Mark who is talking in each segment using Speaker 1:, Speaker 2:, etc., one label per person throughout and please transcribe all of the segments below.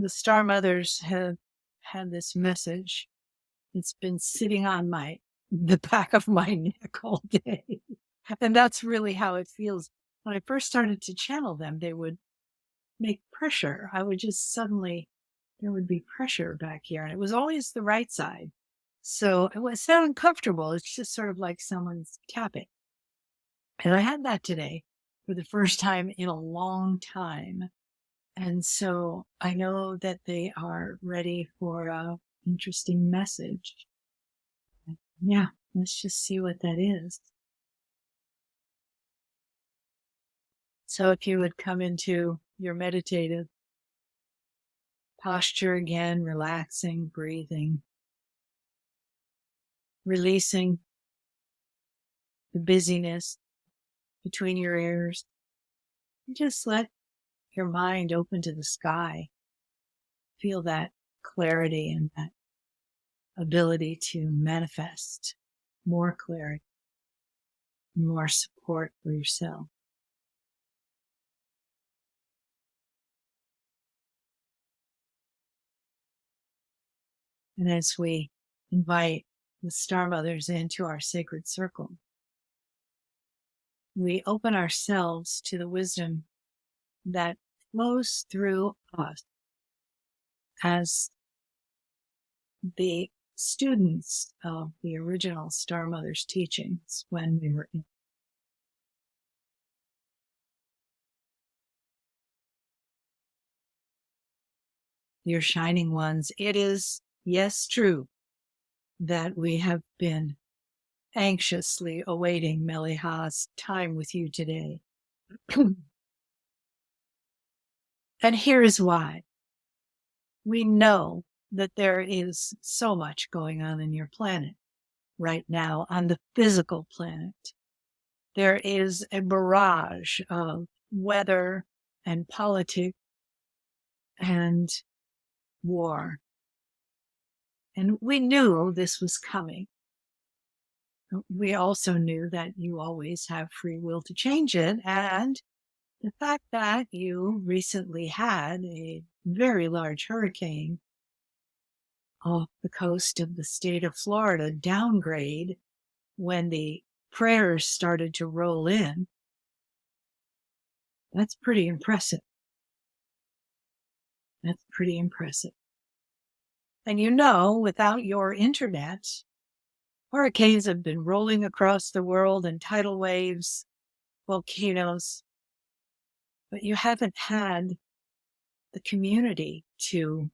Speaker 1: the Star Mothers have had this message. It's been sitting on the back of my neck all day. And that's really how it feels. When I first started to channel them, they would make pressure. I would just suddenly, there would be pressure back here. And it was always the right side. So it was so uncomfortable. It's just sort of like someone's tapping. And I had that today for the first time in a long time. And so I know that they are ready for an interesting message. Yeah, let's just see what that is. So if you would come into your meditative posture again, relaxing, breathing, releasing the busyness between your ears. Just let your mind open to the sky. Feel that clarity and that ability to manifest more clarity, more support for yourself. And as we invite the Star Mothers into our sacred circle, we open ourselves to the wisdom that flows through us as the students of the original Star Mothers teachings when we were in. Your shining ones, it is, yes, true that we have been anxiously awaiting Meleha's time with you today. And here is why. We know that there is so much going on in your planet right now, on the physical planet. There is a barrage of weather and politics and war. And we knew this was coming. We also knew that you always have free will to change it. And the fact that you recently had a very large hurricane off the coast of the state of Florida downgrade when the prayers started to roll in, that's pretty impressive. That's pretty impressive. And you know, without your internet, hurricanes have been rolling across the world and tidal waves, volcanoes, but you haven't had the community to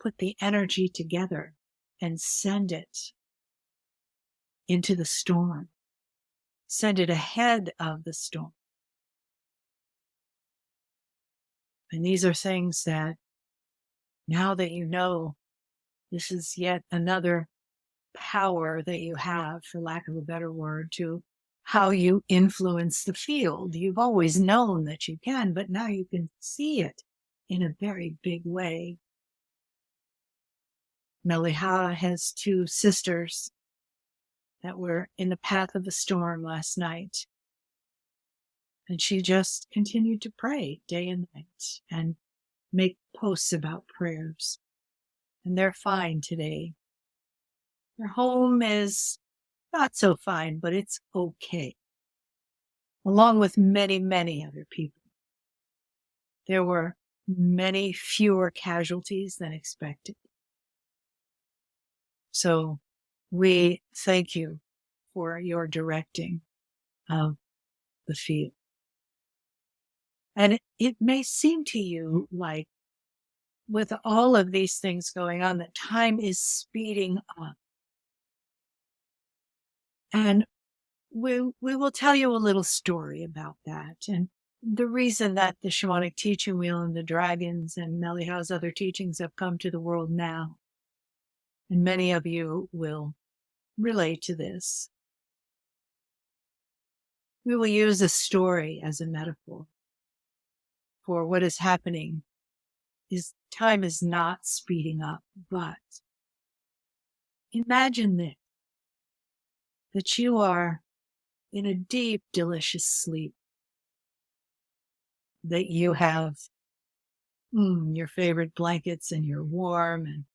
Speaker 1: put the energy together and send it into the storm, send it ahead of the storm. And these are things that now that you know, this is yet another power that you have, for lack of a better word, to how you influence the field. You've always known that you can, but now you can see it in a very big way. Meleha has 2 sisters that were in the path of the storm last night. And she just continued to pray day and night and make posts about prayers. And they're fine today. Their home is not so fine, but it's okay. Along with many, many other people. There were many fewer casualties than expected. So we thank you for your directing of the field. And it may seem to you like, with all of these things going on, that time is speeding up. And we will tell you a little story about that. And the reason that the Shamanic teaching wheel and the dragons and Meleha's other teachings have come to the world now. And many of you will relate to this. We will use a story as a metaphor for what is happening. Is time is not speeding up, but imagine this, that you are in a deep, delicious sleep, that you have your favorite blankets, and you're warm, and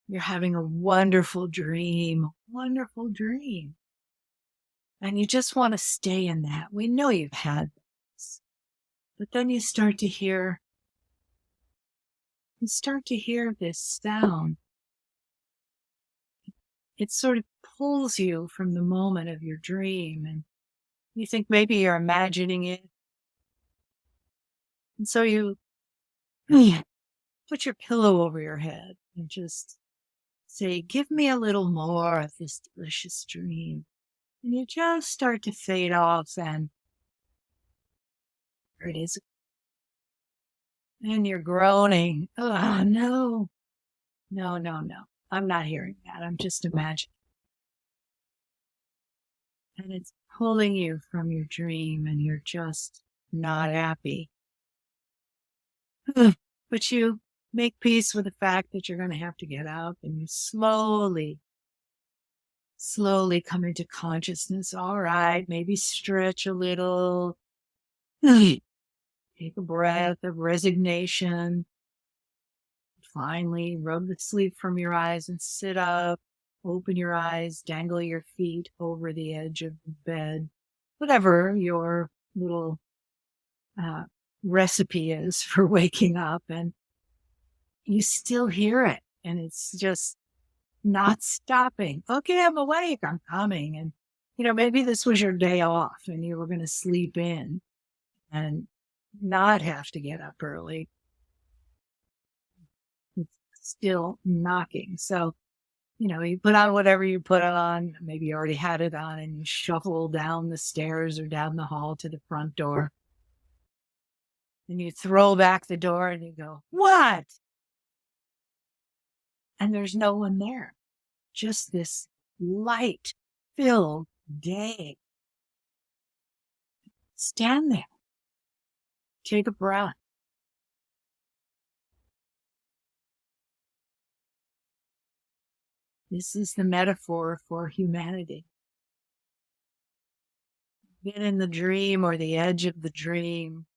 Speaker 1: you're having a wonderful dream, And you just want to stay in that. We know you've had this. But then you start to hear this sound. It sort of pulls you from the moment of your dream, and you think maybe you're imagining it. And so you put your pillow over your head and just say, give me a little more of this delicious dream. And you just start to fade off, and there it is. And you're groaning. Oh, no. No. I'm not hearing that. I'm just imagining. And it's pulling you from your dream, and you're just not happy. But you make peace with the fact that you're going to have to get up, and you slowly come into consciousness. All right, maybe stretch a little. Take a breath of resignation. Finally, rub the sleep from your eyes and sit up. Open your eyes, dangle your feet over the edge of the bed. Whatever your little recipe is for waking up, and you still hear it, and it's just not stopping. Okay, I'm awake, I'm coming. And, maybe this was your day off and you were going to sleep in and not have to get up early. It's still knocking. So, you put on whatever you put on. Maybe you already had it on, and you shuffle down the stairs or down the hall to the front door. And you throw back the door and you go, what? And there's no one there. Just this light-filled day. Stand there. Take a breath. This is the metaphor for humanity. Been in the dream or the edge of the dream.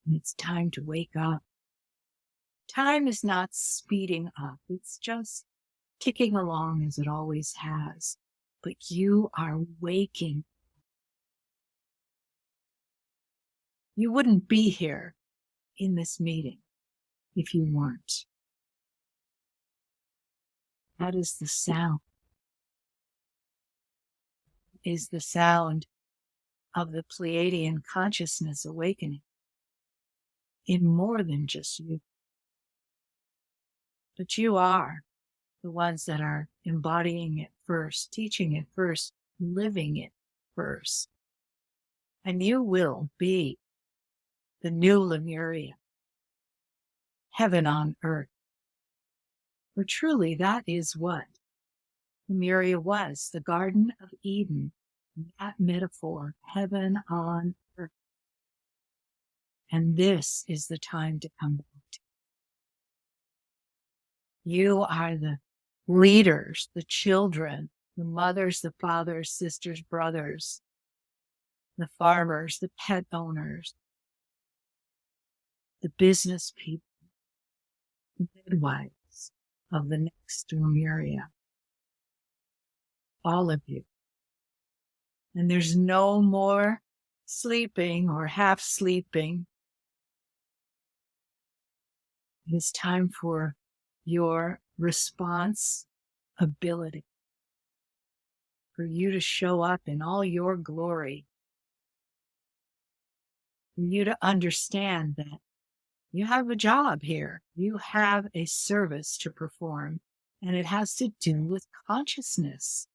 Speaker 1: And it's time to wake up. Time is not speeding up. It's just ticking along as it always has. But you are waking. You wouldn't be here in this meeting if you weren't. That is the sound. Is the sound of the Pleiadian consciousness awakening in more than just you. But you are the ones that are embodying it first, teaching it first, living it first. And you will be the new Lemuria, heaven on earth. For truly that is what Lemuria was, the Garden of Eden, that metaphor, heaven on earth. And this is the time to come back to. You are the leaders, the children, the mothers, the fathers, sisters, brothers, the farmers, the pet owners, the business people, the midwives of the next Lemuria. All of you. And there's no more sleeping or half sleeping. It is time for your responsibility, for you to show up in all your glory, for you to understand that you have a job here. You have a service to perform, and it has to do with consciousness.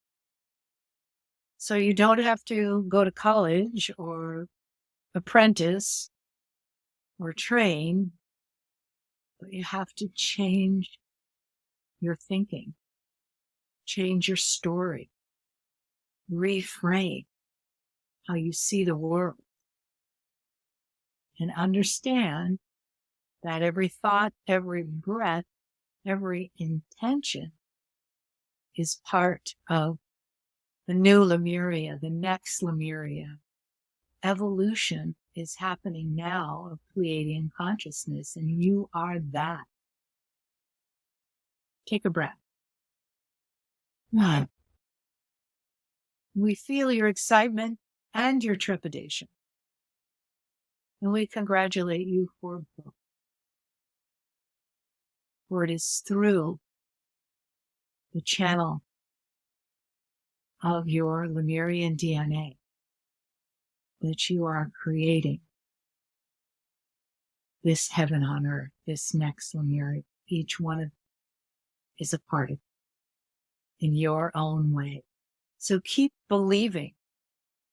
Speaker 1: So you don't have to go to college or apprentice or train, but you have to change your thinking, change your story, reframe how you see the world, and understand that every thought, every breath, every intention is part of the new Lemuria, the next Lemuria. Evolution is happening now of Pleiadian consciousness, and you are that. Take a breath. We feel your excitement and your trepidation, and we congratulate you for both. For it is through the channel of your Lemurian DNA that you are creating this heaven on earth, this next Lemuria. Each one of is a part of it in your own way. So keep believing,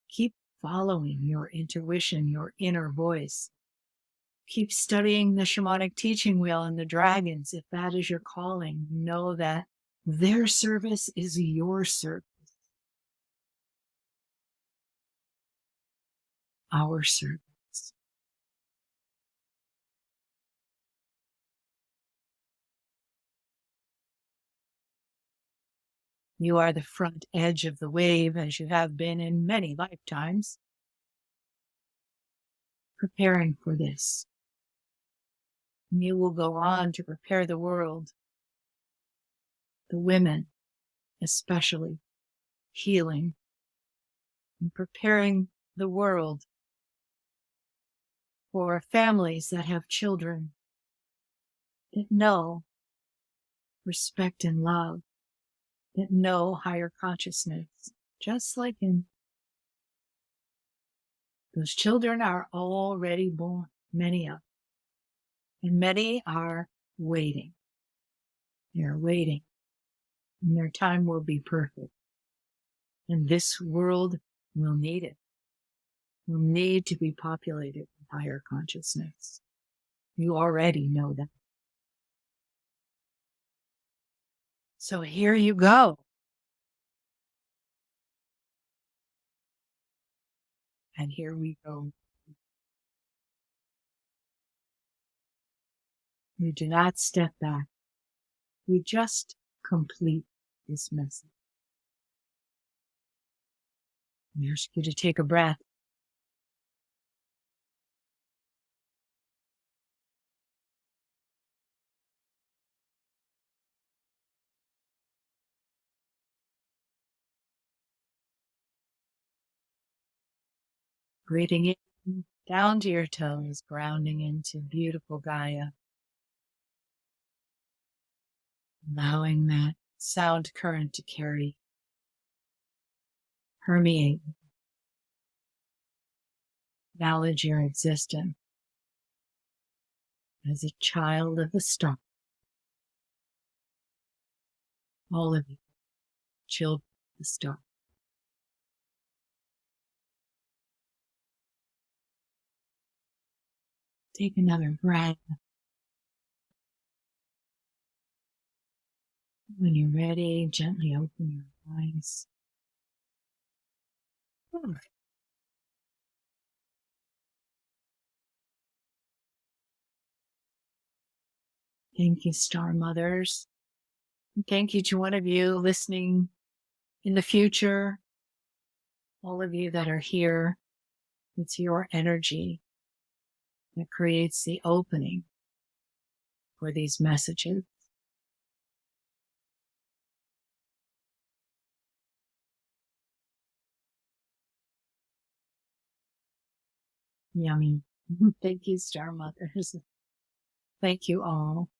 Speaker 1: keep following your intuition, your inner voice. Keep studying the shamanic teaching wheel and the dragons. If that is your calling, know that their service is your service. Our service. You are the front edge of the wave, as you have been in many lifetimes, preparing for this. And you will go on to prepare the world, the women especially, healing and preparing the world for families that have children that know respect and love, that know higher consciousness, just like in those children are already born, many of them, and many are waiting. They're waiting, and their time will be perfect. And this world will need it, will need to be populated with higher consciousness. You already know that. So here you go. And here we go. You do not step back. You just complete this message. I ask you to take a breath. Breathing in, down to your toes, grounding into beautiful Gaia. Allowing that sound current to carry, permeate. Acknowledge your existence as a child of the star. All of you, children of the star. Take another breath. When you're ready, gently open your eyes. Thank you, Star Mothers. Thank you to one of you listening in the future. All of you that are here, it's your energy that creates the opening for these messages. Yummy. Thank you, Star Mothers. Thank you all.